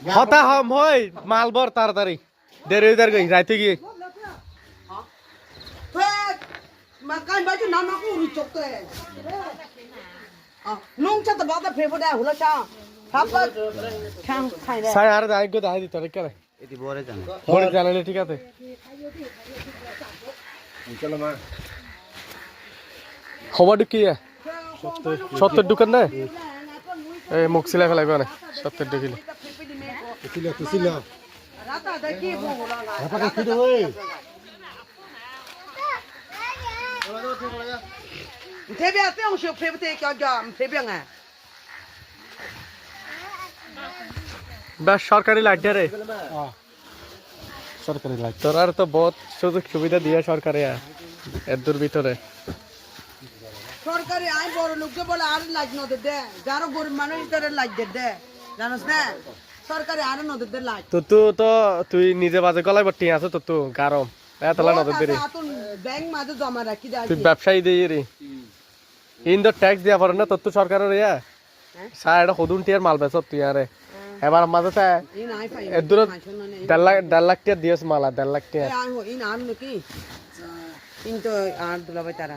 হতা হম হই মালবর তাড়াতাড়ি দেরি হয়ে যার গই রাইতে গিয়ে mà cái mấy cái nó cũng chụp thôi nung chắc là bao giờ phê vào đây hụt sao thắp lên khang thay đây সাই আর দাই গো দাই দিতে রে কেন এটি বড় জানা বড় জানালে ঠিক আছে চলো মা খবর কি সত্তর দোকান না এই মুখ সিলাই ফেলাই না 70 ঢুকিলে ছিল রাতা দেখি বলা না রাতা কি রে ওই thế bây giờ ông chụp phê thế cho phê bây giờ বাস সরকারি লাইট রে সরকারি লাইট তোর তো বহুত সুযোগ সুবিধা দিয়ে সরকারে এর দূর ভিতরে সরকারি আই বড় লোককে বলে আর লাইট নদে দে যারা গরিব মানুষ তারা লাইট দে জানোস না সরকারি আর নদে দে লাইট তো তুই নিজে বাজে গলায় বটি আছে তো গরম এতলা নজর দিবি ব্যাংক মাঝে জমা রাখি দে তুই ব্যবসায়ী দিয়ে রে ইন তো ট্যাক্স দিয়া পারে না তোর তো সরকারের ইয়া সাইড হদুন টিয়ার মাল বেচত তুই আরে এবার মাঝে তা ই নাই পাই এর দূর 1.5 লাখ টিয়ার দিয়েছ মালা 1.5 লাখ টিয়ার আই হই ইন আর নাকি কিন্তু আর দুলাভাই তারা